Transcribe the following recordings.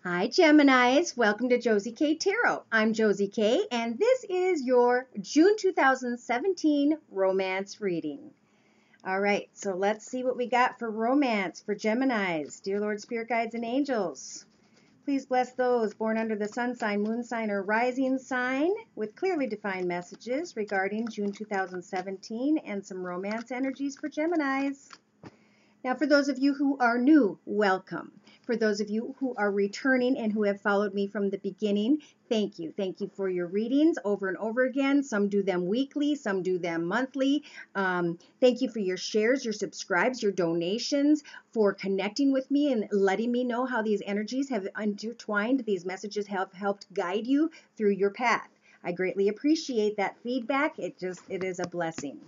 Hi, Geminis. Welcome to Josie K Tarot. I'm Josie K, and this is your June 2017 romance reading. All right, so let's see what we got for romance for Geminis. Dear Lord, Spirit Guides, and Angels, please bless those born under the sun sign, moon sign, or rising sign with clearly defined messages regarding June 2017 and some romance energies for Geminis. Now, for those of you who are new, welcome. For those of you who are returning and who have followed me from the beginning, thank you. Thank you for your readings over and over again. Some do them weekly, some do them monthly. Thank you for your shares, your subscribes, your donations, for connecting with me and letting me know how these energies have intertwined. These messages have helped guide you through your path. I greatly appreciate that feedback. It is a blessing.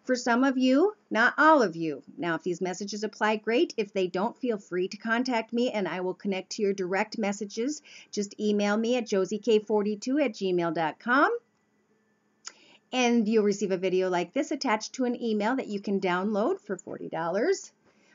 For some of you, not all of you. Now, if these messages apply, great. If they don't, feel free to contact me and I will connect to your direct messages. Just email me at josiek42@gmail.com and you'll receive a video like this attached to an email that you can download for $40.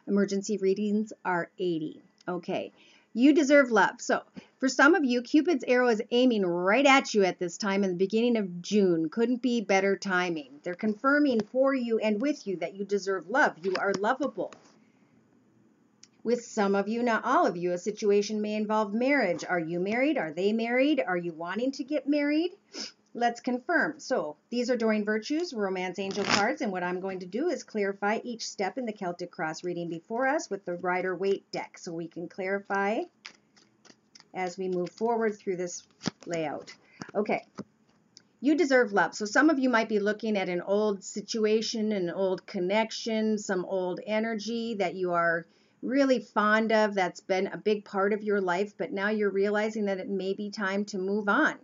Emergency readings are $80. Okay. You deserve love. So for some of you, Cupid's arrow is aiming right at you at this time in the beginning of June. Couldn't be better timing. They're confirming for you and with you that you deserve love. You are lovable. With some of you, not all of you, a situation may involve marriage. Are you married? Are they married? Are you wanting to get married? Let's confirm. So these are Doreen Virtue's Romance Angel cards, and what I'm going to do is clarify each step in the Celtic Cross reading before us with the Rider-Waite deck so we can clarify as we move forward through this layout. Okay, you deserve love. So some of you might be looking at an old situation, an old connection, some old energy that you are really fond of that's been a big part of your life, but now you're realizing that it may be time to move on.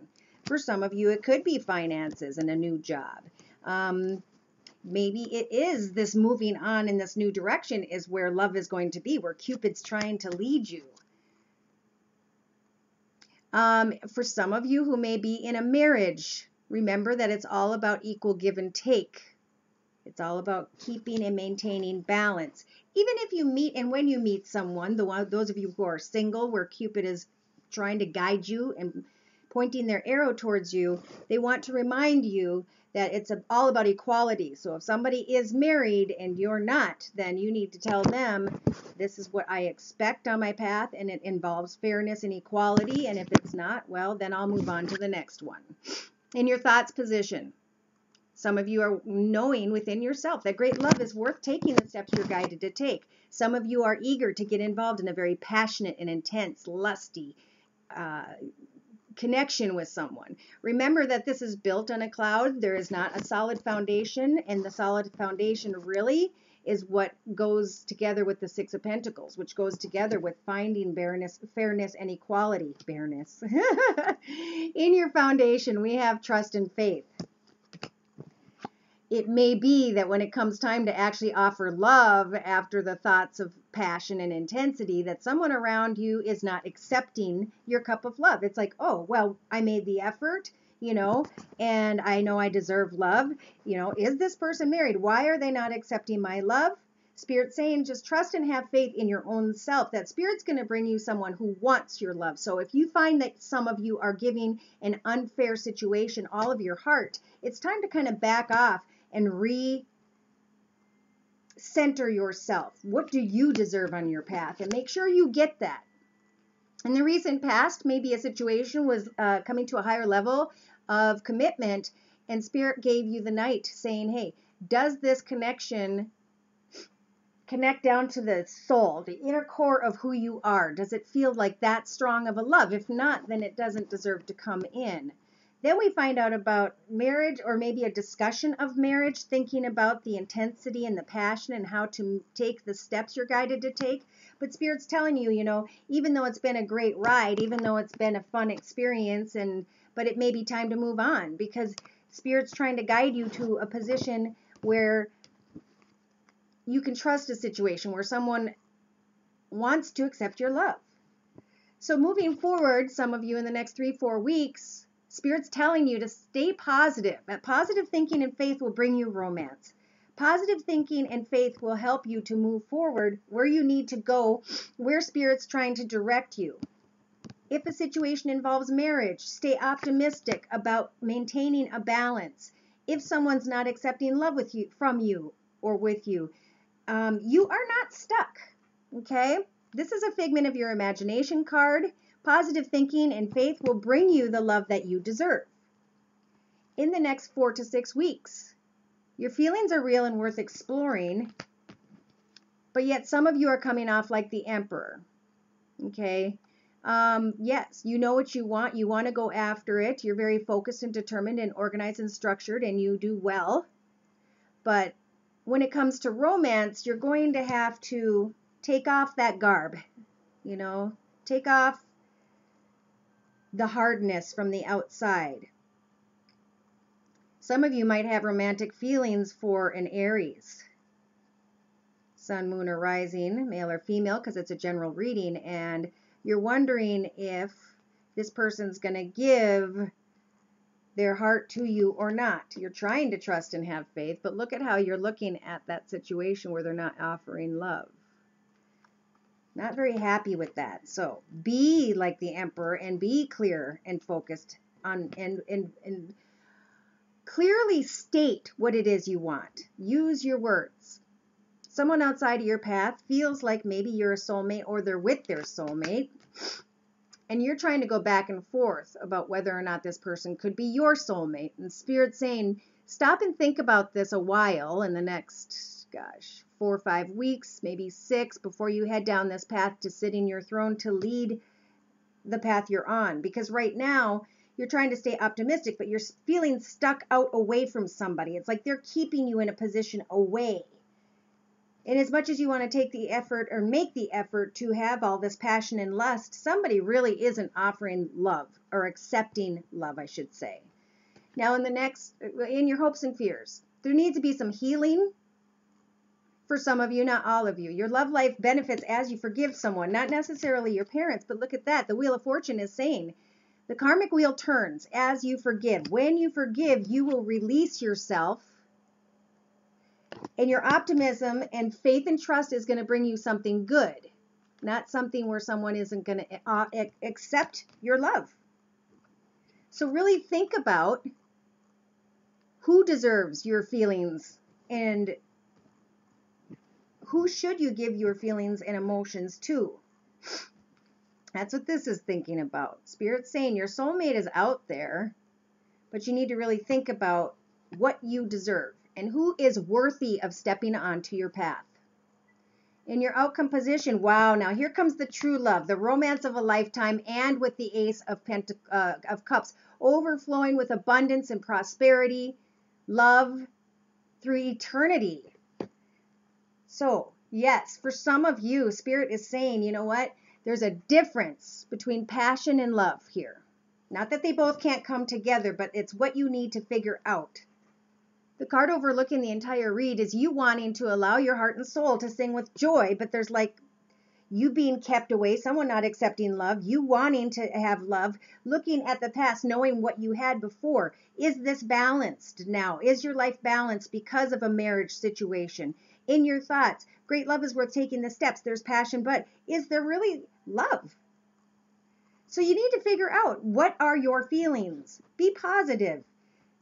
For some of you, it could be finances and a new job. Maybe it is this moving on in this new direction is where love is going to be, where Cupid's trying to lead you. For some of you who may be in a marriage, remember that it's all about equal give and take. It's all about keeping and maintaining balance. Even if you meet and when you meet someone, those of you who are single, where Cupid is trying to guide you and pointing their arrow towards you, they want to remind you that it's all about equality. So if somebody is married and you're not, then you need to tell them, this is what I expect on my path, and it involves fairness and equality. And if it's not, well, then I'll move on to the next one. In your thoughts position, some of you are knowing within yourself that great love is worth taking the steps you're guided to take. Some of you are eager to get involved in a very passionate and intense, lusty connection with someone. Remember that this is built on a cloud. There is not a solid foundation, and the solid foundation really is what goes together with the Six of Pentacles, which goes together with finding fairness, and equality. Fairness. In your foundation, we have trust and faith. It may be that when it comes time to actually offer love after the thoughts of passion and intensity, that someone around you is not accepting your cup of love. It's like, oh, well, I made the effort, and I know I deserve love. Is this person married? Why are they not accepting my love? Spirit's saying just trust and have faith in your own self, that Spirit's going to bring you someone who wants your love. So if you find that some of you are giving an unfair situation all of your heart, it's time to kind of back off and re-center yourself. What do you deserve on your path? And make sure you get that. In the recent past, maybe a situation was coming to a higher level of commitment, and Spirit gave you the Knight saying, hey, does this connection connect down to the soul, the inner core of who you are? Does it feel like that strong of a love? If not, then it doesn't deserve to come in. Then we find out about marriage, or maybe a discussion of marriage, thinking about the intensity and the passion and how to take the steps you're guided to take. But Spirit's telling you, even though it's been a great ride, even though it's been a fun experience, but it may be time to move on, because Spirit's trying to guide you to a position where you can trust a situation, where someone wants to accept your love. So moving forward, some of you in the next 3-4 weeks, Spirit's telling you to stay positive. That positive thinking and faith will bring you romance. Positive thinking and faith will help you to move forward where you need to go, where Spirit's trying to direct you. If a situation involves marriage, stay optimistic about maintaining a balance. If someone's not accepting love with you, from you or with you, you are not stuck, okay? This is a figment of your imagination card. Positive thinking and faith will bring you the love that you deserve. In the next 4 to 6 weeks, your feelings are real and worth exploring, but yet some of you are coming off like the Emperor, okay? Yes, you know what you want. You want to go after it. You're very focused and determined and organized and structured, and you do well. But when it comes to romance, you're going to have to take off that garb, you know, take off the hardness from the outside. Some of you might have romantic feelings for an Aries, sun, moon, or rising, male or female, because it's a general reading, and you're wondering if this person's going to give their heart to you or not. You're trying to trust and have faith, but look at how you're looking at that situation where they're not offering love. Not very happy with that. So be like the Emperor and be clear and focused on and clearly state what it is you want. Use your words. Someone outside of your path feels like maybe you're a soulmate or they're with their soulmate, and you're trying to go back and forth about whether or not this person could be your soulmate. And Spirit's saying, stop and think about this a while in the next, 4 or 5 weeks, maybe 6, before you head down this path to sit in your throne to lead the path you're on. Because right now, you're trying to stay optimistic, but you're feeling stuck out away from somebody. It's like they're keeping you in a position away. And as much as you want to take the effort or make the effort to have all this passion and lust, somebody really isn't offering love or accepting love, I should say. Now, in your hopes and fears, there needs to be some healing for some of you, not all of you. Your love life benefits as you forgive someone, not necessarily your parents, but look at that. The Wheel of Fortune is saying the karmic wheel turns as you forgive. When you forgive, you will release yourself. And your optimism and faith and trust is going to bring you something good, not something where someone isn't going to accept your love. So really think about who deserves your feelings and who should you give your feelings and emotions to. That's what this is thinking about. Spirit's saying your soulmate is out there, but you need to really think about what you deserve. And who is worthy of stepping onto your path. In your outcome position, wow, now here comes the true love, the romance of a lifetime, and with the Ace of Cups, overflowing with abundance and prosperity, love through eternity. So, yes, for some of you, Spirit is saying, you know what? There's a difference between passion and love here. Not that they both can't come together, but it's what you need to figure out. The card overlooking the entire read is you wanting to allow your heart and soul to sing with joy, but there's like you being kept away, someone not accepting love, you wanting to have love, looking at the past, knowing what you had before. Is this balanced now? Is your life balanced because of a marriage situation? In your thoughts, great love is worth taking the steps. There's passion, but is there really love? So you need to figure out, what are your feelings? Be positive.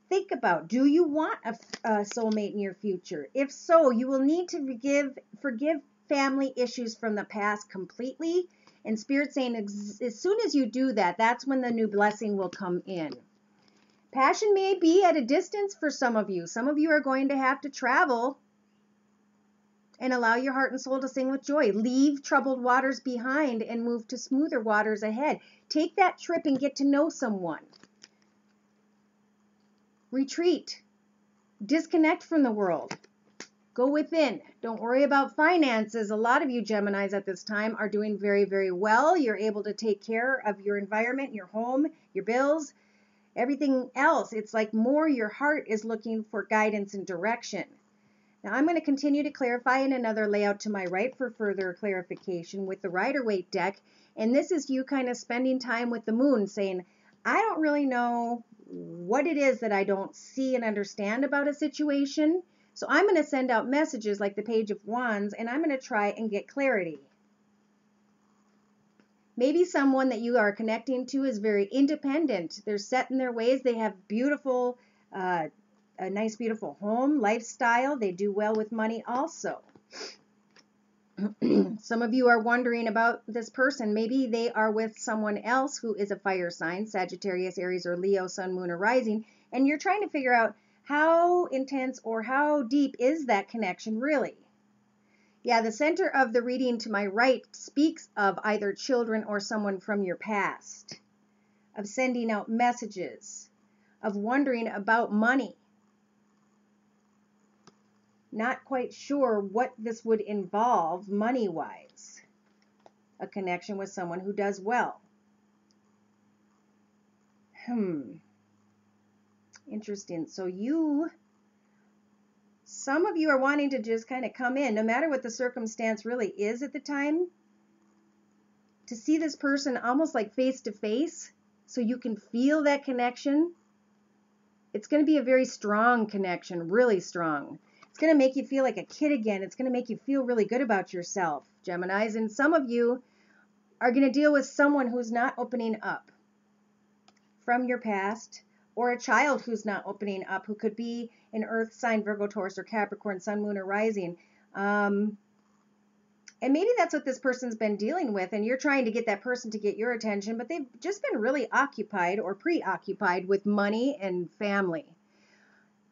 Think about, do you want a soulmate in your future? If so, you will need to forgive family issues from the past completely. And Spirit saying as soon as you do that, that's when the new blessing will come in. Passion may be at a distance for some of you. Some of you are going to have to travel and allow your heart and soul to sing with joy. Leave troubled waters behind and move to smoother waters ahead. Take that trip and get to know someone. Retreat. Disconnect from the world. Go within. Don't worry about finances. A lot of you Geminis at this time are doing very, very well. You're able to take care of your environment, your home, your bills, everything else. It's like more your heart is looking for guidance and direction. Now I'm going to continue to clarify in another layout to my right for further clarification with the Rider-Waite deck. And this is you kind of spending time with the moon saying, I don't really know what it is that I don't see and understand about a situation. So I'm going to send out messages like the Page of Wands, and I'm going to try and get clarity. Maybe someone that you are connecting to is very independent. They're set in their ways. They have a nice, beautiful home, lifestyle. They do well with money also. Some of you are wondering about this person. Maybe they are with someone else who is a fire sign, Sagittarius, Aries, or Leo, Sun, Moon, or Rising, and you're trying to figure out how intense or how deep is that connection really. Yeah, the center of the reading to my right speaks of either children or someone from your past, of sending out messages, of wondering about money. Not quite sure what this would involve money-wise. A connection with someone who does well. Interesting. So some of you are wanting to just kind of come in, no matter what the circumstance really is at the time, to see this person almost like face to face so you can feel that connection. It's going to be a very strong connection, really strong. It's going to make you feel like a kid again. It's going to make you feel really good about yourself, Geminis. And some of you are going to deal with someone who's not opening up from your past, or a child who's not opening up, who could be an earth sign, Virgo, Taurus, or Capricorn, Sun, Moon, or Rising. And maybe that's what this person's been dealing with, and you're trying to get that person to get your attention, but they've just been really occupied or preoccupied with money and family.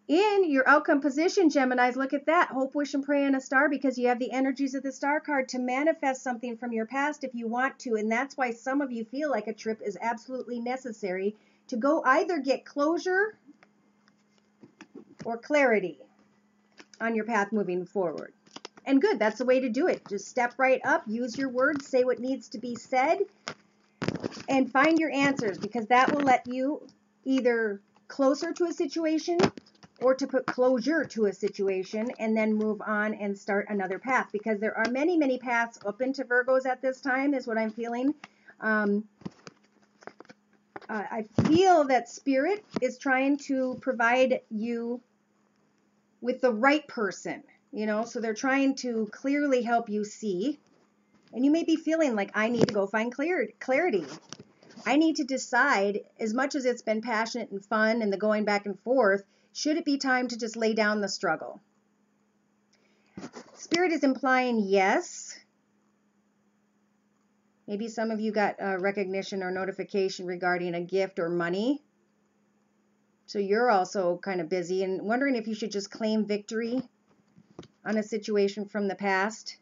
In your outcome position, Geminis, look at that. Hope, wish, and pray on a star, because you have the energies of the star card to manifest something from your past if you want to. And that's why some of you feel like a trip is absolutely necessary to go either get closure or clarity on your path moving forward. And good, that's the way to do it. Just step right up, use your words, say what needs to be said, and find your answers, because that will let you either closer to a situation or to put closure to a situation and then move on and start another path, because there are many, many paths open to Virgos at this time, is what I'm feeling. I feel that Spirit is trying to provide you with the right person, so they're trying to clearly help you see. And you may be feeling like, I need to go find clarity. I need to decide, as much as it's been passionate and fun and the going back and forth, should it be time to just lay down the struggle? Spirit is implying yes. Maybe some of you got recognition or notification regarding a gift or money. So you're also kind of busy and wondering if you should just claim victory on a situation from the past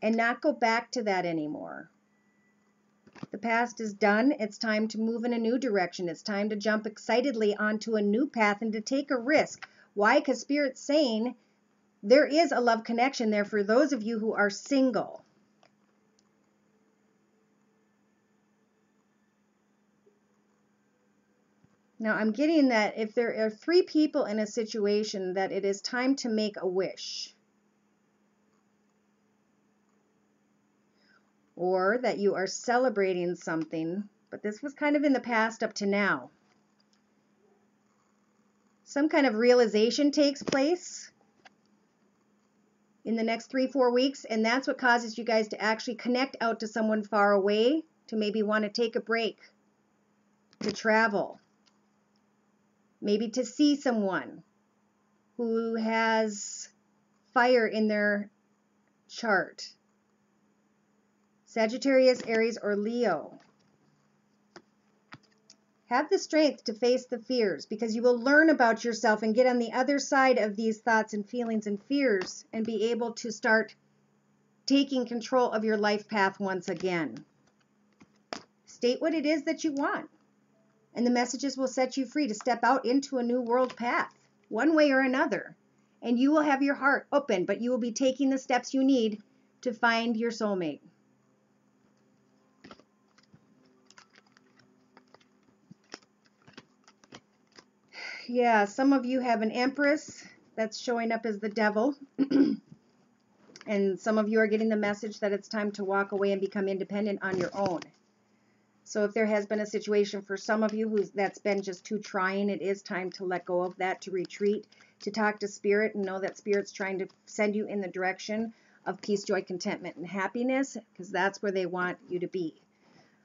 and not go back to that anymore. The past is done. It's time to move in a new direction. It's time to jump excitedly onto a new path and to take a risk. Why? Because Spirit's saying there is a love connection there for those of you who are single. Now, I'm getting that if there are 3 people in a situation, that it is time to make a wish. Or that you are celebrating something, but this was kind of in the past up to now. Some kind of realization takes place in the next 3-4 weeks, and that's what causes you guys to actually connect out to someone far away, to maybe want to take a break, to travel. Maybe to see someone who has fire in their chart. Sagittarius, Aries, or Leo. Have the strength to face the fears, because you will learn about yourself and get on the other side of these thoughts and feelings and fears and be able to start taking control of your life path once again. State what it is that you want, and the messages will set you free to step out into a new world path, one way or another. And you will have your heart open, but you will be taking the steps you need to find your soulmate. Yeah, some of you have an Empress that's showing up as the devil. And some of you are getting the message that it's time to walk away and become independent on your own. So if there has been a situation for some of you that's been just too trying, it is time to let go of that, to retreat, to talk to Spirit and know that Spirit's trying to send you in the direction of peace, joy, contentment, and happiness, because that's where they want you to be.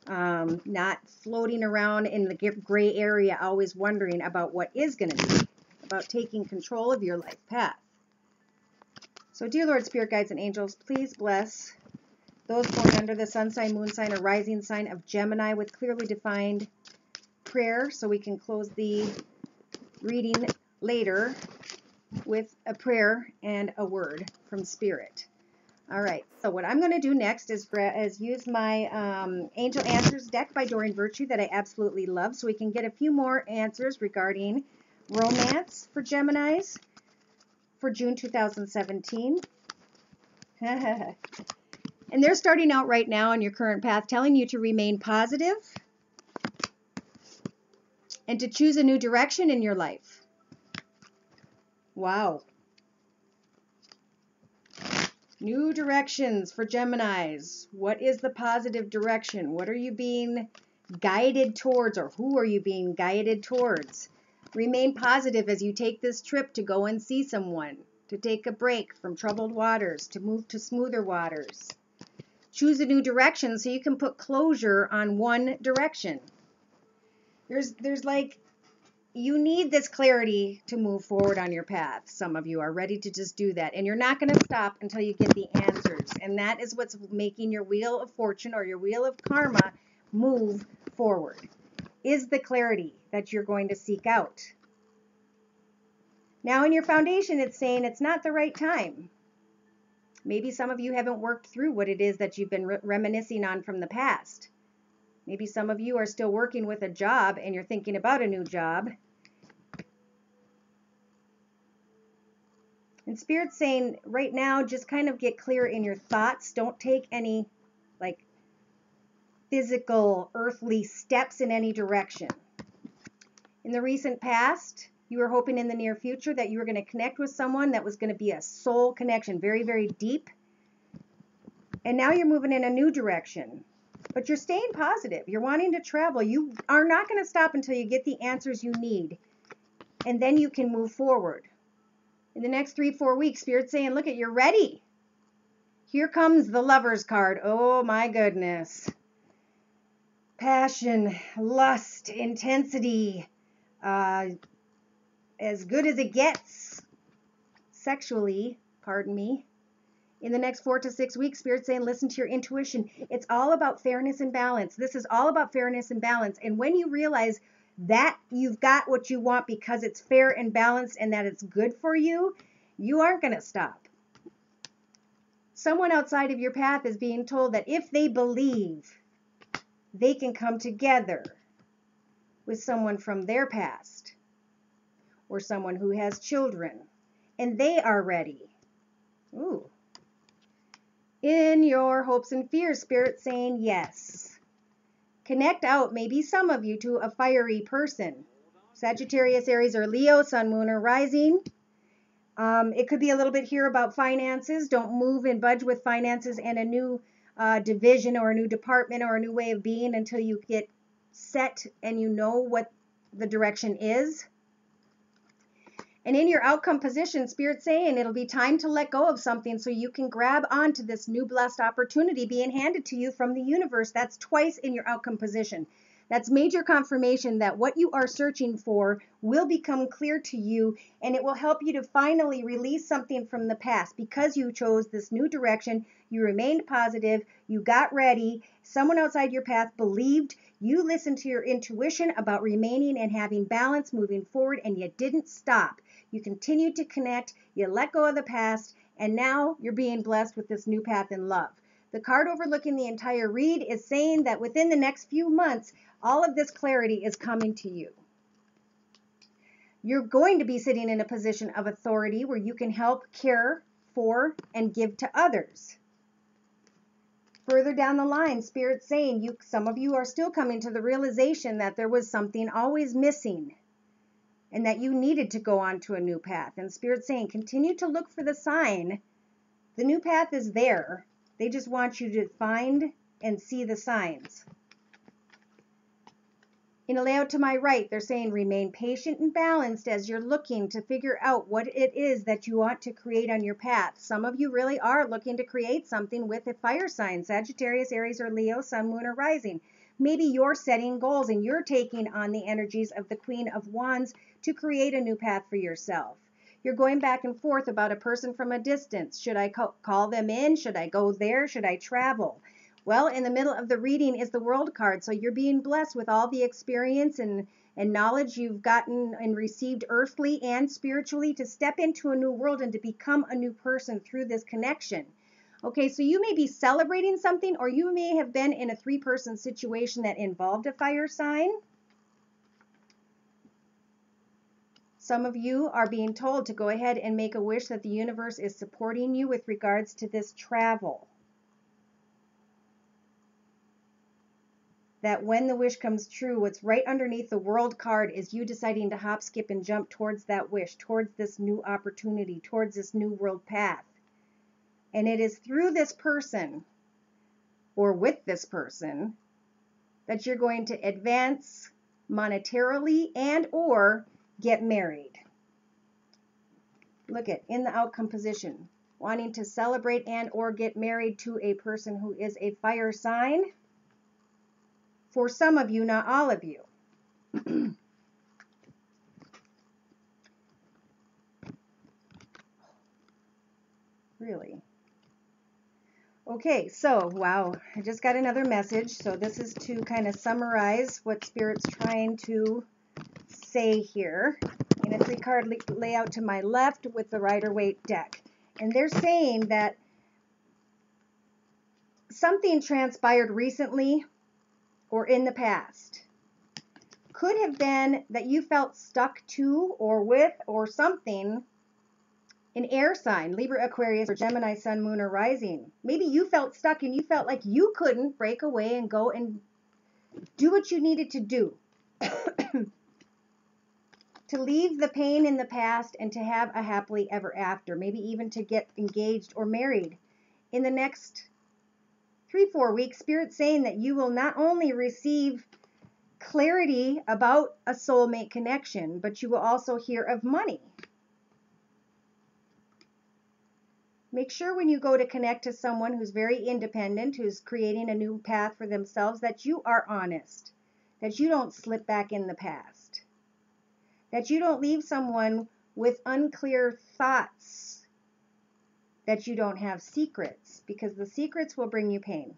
Not floating around in the gray area, always wondering about what is going to be, about taking control of your life path. So, dear Lord, Spirit Guides, and Angels, please bless those born under the sun sign, moon sign, or rising sign of Gemini with clearly defined prayer, so we can close the reading later with a prayer and a word from Spirit. All right, so what I'm going to do next is use my Angel Answers deck by Doreen Virtue that I absolutely love, so we can get a few more answers regarding romance for Geminis for June 2017. And they're starting out right now on your current path, telling you to remain positive and to choose a new direction in your life. Wow. New directions for Geminis. What is the positive direction? What are you being guided towards, or who are you being guided towards? Remain positive as you take this trip to go and see someone, to take a break from troubled waters, to move to smoother waters. Choose a new direction so you can put closure on one direction. There's like, you need this clarity to move forward on your path. Some of you are ready to just do that, and you're not going to stop until you get the answers. And that is what's making your wheel of fortune or your wheel of karma move forward, is the clarity that you're going to seek out. Now in your foundation, it's saying it's not the right time. Maybe some of you haven't worked through what it is that you've been reminiscing on from the past. Maybe some of you are still working with a job and you're thinking about a new job. And Spirit's saying right now, just kind of get clear in your thoughts. Don't take any like physical, earthly steps in any direction. In the recent past, you were hoping in the near future that you were going to connect with someone that was going to be a soul connection, very, very deep. And now you're moving in a new direction. But you're staying positive. You're wanting to travel. You are not going to stop until you get the answers you need. And then you can move forward. In the next 3-4 weeks, Spirit's saying, look, you're ready. Here comes the Lover's card. Oh my goodness. Passion, lust, intensity, as good as it gets sexually, pardon me. In the next 4 to 6 weeks, Spirit's saying, listen to your intuition. It's all about fairness and balance. This is all about fairness and balance. And when you realize that you've got what you want because it's fair and balanced and that it's good for you, you aren't going to stop. Someone outside of your path is being told that if they believe, they can come together with someone from their past or someone who has children, and they are ready. Ooh. In your hopes and fears, Spirit saying yes. Connect out, maybe some of you, to a fiery person. Sagittarius, Aries, or Leo, Sun, Moon, or Rising. It could be a little bit here about finances. Don't move and budge with finances and a new division or a new department or a new way of being until you get set and you know what the direction is. And in your outcome position, Spirit's saying it'll be time to let go of something so you can grab onto this new blessed opportunity being handed to you from the universe. That's twice in your outcome position. That's major confirmation that what you are searching for will become clear to you, and it will help you to finally release something from the past because you chose this new direction. You remained positive. You got ready. Someone outside your path believed. You listened to your intuition about remaining and having balance moving forward, and you didn't stop. You continued to connect. You let go of the past, and now you're being blessed with this new path in love. The card overlooking the entire read is saying that within the next few months, all of this clarity is coming to you. You're going to be sitting in a position of authority where you can help care for and give to others. Further down the line, Spirit's saying some of you are still coming to the realization that there was something always missing and that you needed to go on to a new path. And Spirit's saying, continue to look for the sign. The new path is there. They just want you to find and see the signs. In a layout to my right, they're saying remain patient and balanced as you're looking to figure out what it is that you want to create on your path. Some of you really are looking to create something with a fire sign, Sagittarius, Aries, or Leo, Sun, Moon, or Rising. Maybe you're setting goals and you're taking on the energies of the Queen of Wands to create a new path for yourself. You're going back and forth about a person from a distance. Should I call them in? Should I go there? Should I travel? Well, in the middle of the reading is the World card, so you're being blessed with all the experience and knowledge you've gotten and received earthly and spiritually to step into a new world and to become a new person through this connection. Okay, so you may be celebrating something, or you may have been in a three-person situation that involved a fire sign. Some of you are being told to go ahead and make a wish that the universe is supporting you with regards to this travel. That when the wish comes true, what's right underneath the World card is you deciding to hop, skip, and jump towards that wish, towards this new opportunity, towards this new world path. And it is through this person, or with this person, that you're going to advance monetarily and or get married. Look at in the outcome position, wanting to celebrate and or get married to a person who is a fire sign. For some of you, not all of you. Really? Okay, so, wow, I just got another message. So this is to kind of summarize what Spirit's trying to say here. In a three-card layout to my left with the Rider-Waite deck. And they're saying that something transpired recently or in the past. Could have been that you felt stuck to or with or something, an air sign, Libra, Aquarius, or Gemini, Sun, Moon, or Rising. Maybe you felt stuck and you felt like you couldn't break away and go and do what you needed to do. To leave the pain in the past and to have a happily ever after. Maybe even to get engaged or married. In the next 3-4 weeks, Spirit's saying that you will not only receive clarity about a soulmate connection, but you will also hear of money. Make sure when you go to connect to someone who's very independent, who's creating a new path for themselves, that you are honest, that you don't slip back in the past, that you don't leave someone with unclear thoughts, that you don't have secrets, because the secrets will bring you pain.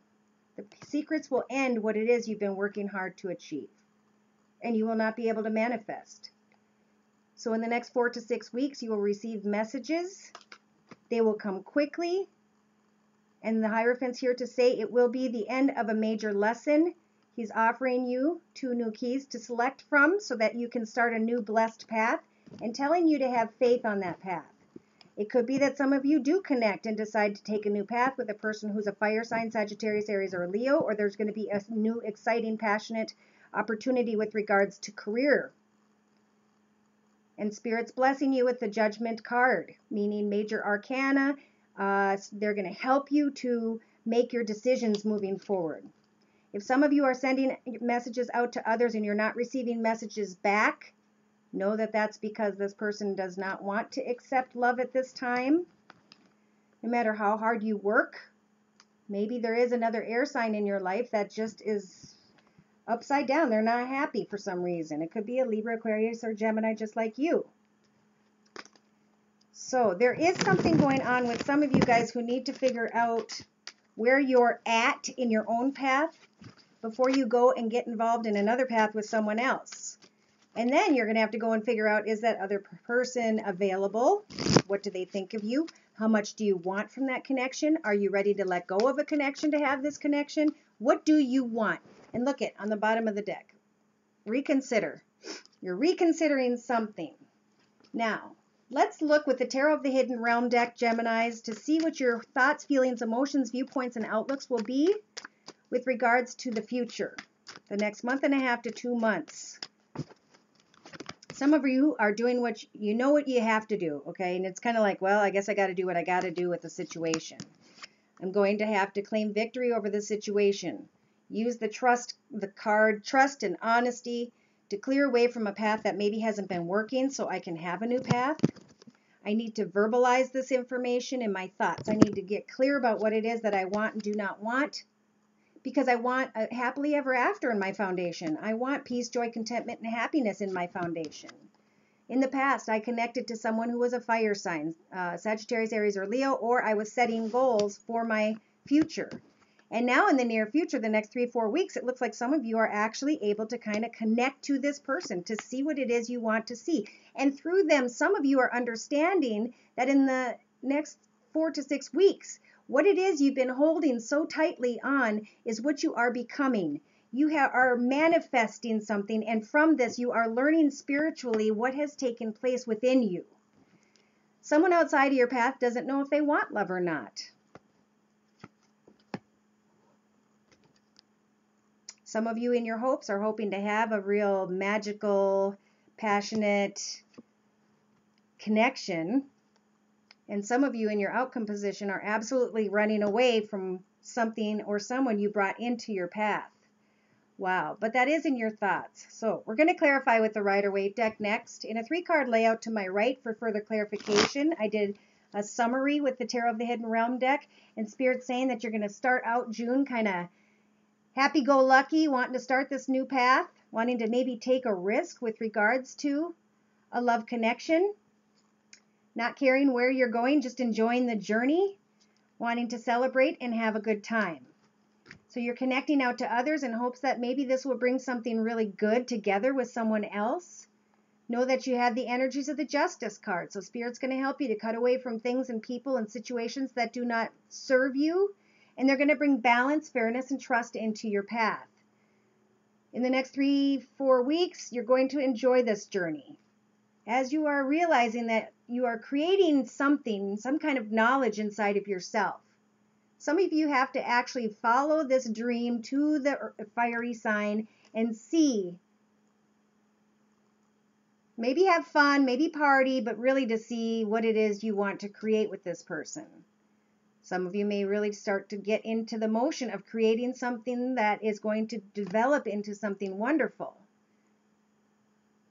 The secrets will end what it is you've been working hard to achieve, and you will not be able to manifest. So in the next 4 to 6 weeks, you will receive messages. They will come quickly, and the Hierophant's here to say it will be the end of a major lesson. He's offering you 2 new keys to select from so that you can start a new blessed path, and telling you to have faith on that path. It could be that some of you do connect and decide to take a new path with a person who's a fire sign, Sagittarius, Aries, or Leo, or there's going to be a new, exciting, passionate opportunity with regards to career. And Spirit's blessing you with the Judgment card, meaning major arcana. They're going to help you to make your decisions moving forward. If some of you are sending messages out to others and you're not receiving messages back, know that that's because this person does not want to accept love at this time. No matter how hard you work, maybe there is another air sign in your life that just is upside down. They're not happy for some reason. It could be a Libra, Aquarius, or Gemini just like you. So there is something going on with some of you guys who need to figure out where you're at in your own path before you go and get involved in another path with someone else. And then you're going to have to go and figure out, is that other person available? What do they think of you? How much do you want from that connection? Are you ready to let go of a connection to have this connection? What do you want? And look at on the bottom of the deck. Reconsider. You're reconsidering something. Now, let's look with the Tarot of the Hidden Realm deck, Geminis, to see what your thoughts, feelings, emotions, viewpoints, and outlooks will be with regards to the future. The next month and a half to 2 months. Some of you are doing what you know what you have to do, okay? And it's kind of like, well, I guess I got to do what I got to do with the situation. I'm going to have to claim victory over the situation. Use the card, trust and honesty to clear away from a path that maybe hasn't been working so I can have a new path. I need to verbalize this information in my thoughts. I need to get clear about what it is that I want and do not want, because I want a happily ever after in my foundation. I want peace, joy, contentment, and happiness in my foundation. In the past, I connected to someone who was a fire sign, Sagittarius, Aries, or Leo, or I was setting goals for my future. And now in the near future, the next 3-4 weeks, it looks like some of you are actually able to kind of connect to this person to see what it is you want to see. And through them, some of you are understanding that in the next 4 to 6 weeks, what it is you've been holding so tightly on is what you are becoming. You are manifesting something, and from this, you are learning spiritually what has taken place within you. Someone outside of your path doesn't know if they want love or not. Some of you in your hopes are hoping to have a real magical, passionate connection. And some of you in your outcome position are absolutely running away from something or someone you brought into your path. Wow, but that is in your thoughts. So we're going to clarify with the Rider-Waite deck next. In a 3-card layout to my right for further clarification, I did a summary with the Tarot of the Hidden Realm deck, and Spirit's saying that you're going to start out June kind of happy-go-lucky, wanting to start this new path, wanting to maybe take a risk with regards to a love connection, not caring where you're going, just enjoying the journey, wanting to celebrate and have a good time. So you're connecting out to others in hopes that maybe this will bring something really good together with someone else. Know that you have the energies of the Justice card. So Spirit's going to help you to cut away from things and people and situations that do not serve you. And they're going to bring balance, fairness, and trust into your path. In the next 3-4 weeks, you're going to enjoy this journey. As you are realizing that you are creating something, some kind of knowledge inside of yourself. Some of you have to actually follow this dream to the fiery sign and see. Maybe have fun, maybe party, but really to see what it is you want to create with this person. Some of you may really start to get into the motion of creating something that is going to develop into something wonderful.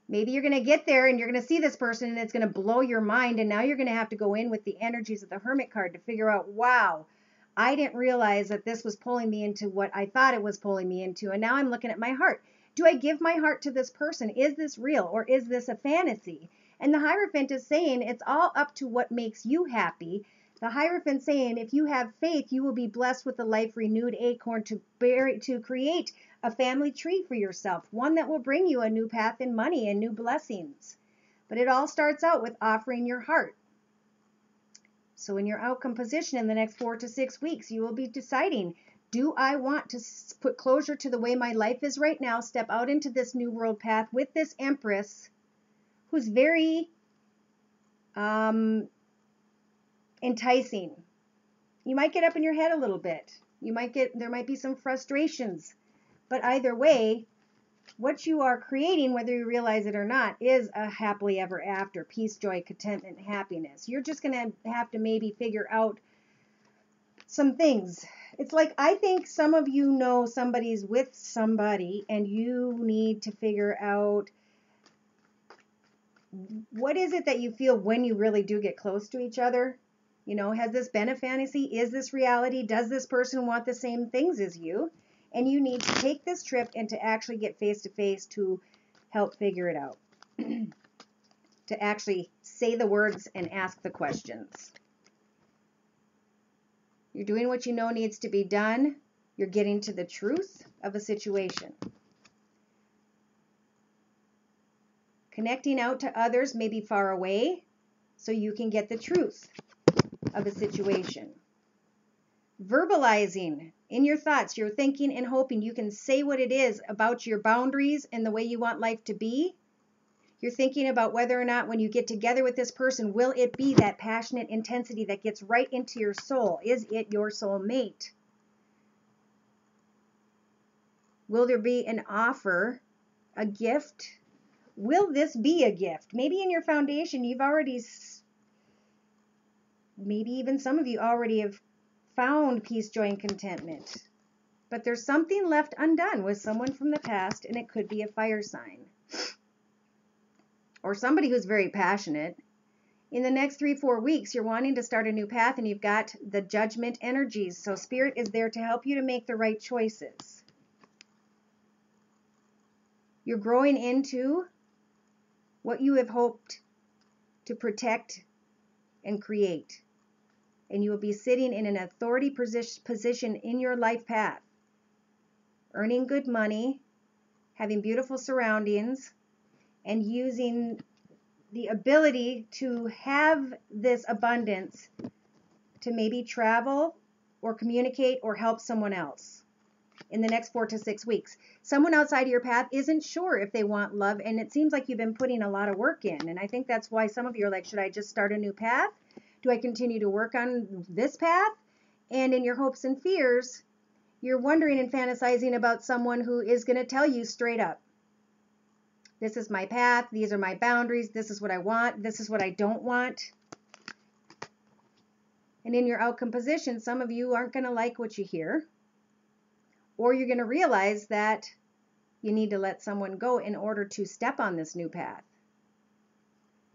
Maybe you're going to get there and you're going to see this person and it's going to blow your mind, and now you're going to have to go in with the energies of the Hermit card to figure out, wow, I didn't realize that this was pulling me into what I thought it was pulling me into, and now I'm looking at my heart. Do I give my heart to this person? Is this real or is this a fantasy? And the Hierophant is saying it's all up to what makes you happy. The Hierophant saying if you have faith, you will be blessed with a life-renewed acorn to create a family tree for yourself, one that will bring you a new path in money and new blessings. But it all starts out with offering your heart. So in your outcome position in the next 4 to 6 weeks, you will be deciding, do I want to put closure to the way my life is right now, step out into this new world path with this Empress who's very enticing. You might get up in your head a little bit. There might be some frustrations. But either way, what you are creating, whether you realize it or not, is a happily ever after, peace, joy, contentment, and happiness. You're just going to have to maybe figure out some things. It's like, I think some of you know somebody's with somebody and you need to figure out what is it that you feel when you really do get close to each other. You know, has this been a fantasy? Is this reality? Does this person want the same things as you? And you need to take this trip and to actually get face-to-face to help figure it out. To actually say the words and ask the questions. You're doing what you know needs to be done. You're getting to the truth of a situation. Connecting out to others may be far away, so you can get the truth of a situation. Verbalizing in your thoughts, you're thinking and hoping you can say what it is about your boundaries and the way you want life to be. You're thinking about whether or not when you get together with this person, will it be that passionate intensity that gets right into your soul? Is it your soul mate? Will there be an offer, a gift? Will this be a gift? Maybe in your foundation, maybe even some of you already have found peace, joy, and contentment. But there's something left undone with someone from the past, and it could be a fire sign. Or somebody who's very passionate. In the next 3-4 weeks, you're wanting to start a new path, and you've got the judgment energies. So Spirit is there to help you to make the right choices. You're growing into what you have hoped to protect and create. And you will be sitting in an authority position in your life path, earning good money, having beautiful surroundings, and using the ability to have this abundance to maybe travel or communicate or help someone else in the next 4 to 6 weeks. Someone outside of your path isn't sure if they want love, and it seems like you've been putting a lot of work in. And I think that's why some of you are like, should I just start a new path? Do I continue to work on this path? And in your hopes and fears, you're wondering and fantasizing about someone who is going to tell you straight up, this is my path, these are my boundaries, this is what I want, this is what I don't want. And in your outcome position, some of you aren't going to like what you hear. Or you're going to realize that you need to let someone go in order to step on this new path.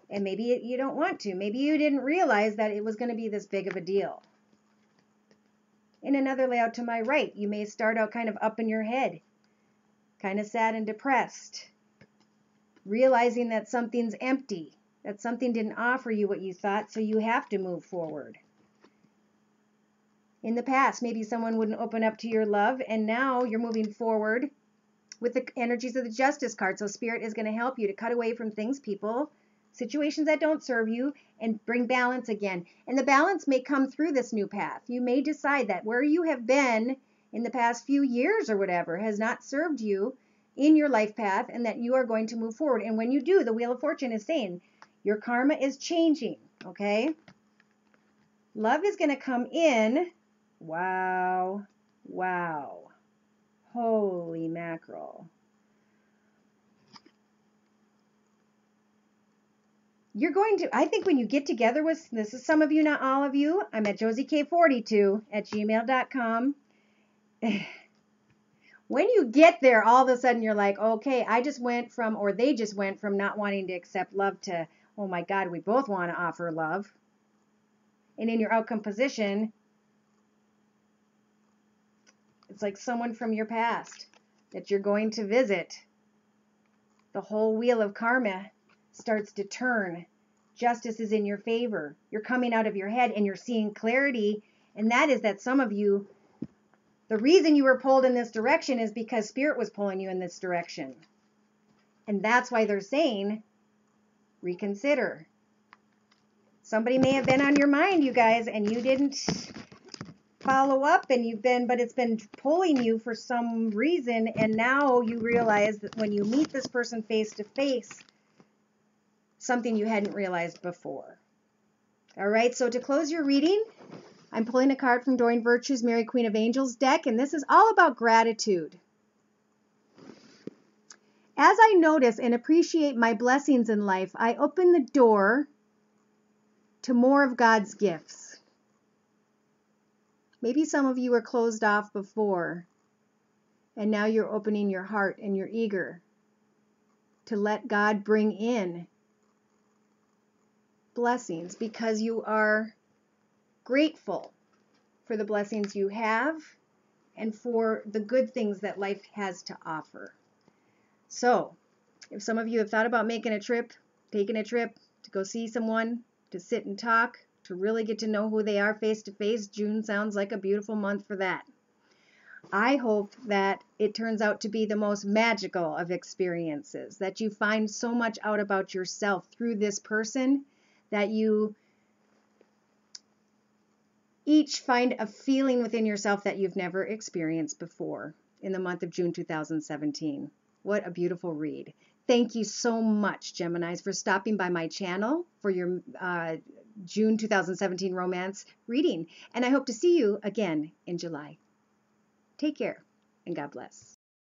And maybe you don't want to. Maybe you didn't realize that it was going to be this big of a deal. In another layout to my right, you may start out kind of up in your head, kind of sad and depressed, realizing that something's empty, that something didn't offer you what you thought, so you have to move forward. In the past, maybe someone wouldn't open up to your love, and now you're moving forward with the energies of the Justice card. So Spirit is going to help you to cut away from things, people, situations that don't serve you, and bring balance again. And the balance may come through this new path. You may decide that where you have been in the past few years or whatever has not served you in your life path, and that you are going to move forward. And when you do, the Wheel of Fortune is saying your karma is changing, okay? Love is going to come in. Wow, wow, holy mackerel. You're going to, I think when you get together with, this is some of you, not all of you, I'm at josiek42@gmail.com. When you get there, all of a sudden you're like, okay, I just went from, or they just went from not wanting to accept love to, oh my God, we both want to offer love. And in your outcome position, it's like someone from your past that you're going to visit. The whole wheel of karma starts to turn. Justice is in your favor. You're coming out of your head and you're seeing clarity. And that is that some of you, the reason you were pulled in this direction is because Spirit was pulling you in this direction. And that's why they're saying, reconsider. Somebody may have been on your mind, you guys, and you didn't follow up, and but it's been pulling you for some reason, and now you realize that when you meet this person face to face, something you hadn't realized before. All right, so to close your reading, I'm pulling a card from Doreen Virtue's Mary Queen of Angels deck, and this is all about gratitude. As I notice and appreciate my blessings in life, I open the door to more of God's gifts. Maybe some of you were closed off before, and now you're opening your heart and you're eager to let God bring in blessings because you are grateful for the blessings you have and for the good things that life has to offer. So, if some of you have thought about making a trip, taking a trip to go see someone, to sit and talk, to really get to know who they are face to face, June sounds like a beautiful month for that. I hope that it turns out to be the most magical of experiences, that you find so much out about yourself through this person, that you each find a feeling within yourself that you've never experienced before in the month of June 2017. What a beautiful read. Thank you so much, Geminis, for stopping by my channel for your June 2017 romance reading. And I hope to see you again in July. Take care and God bless.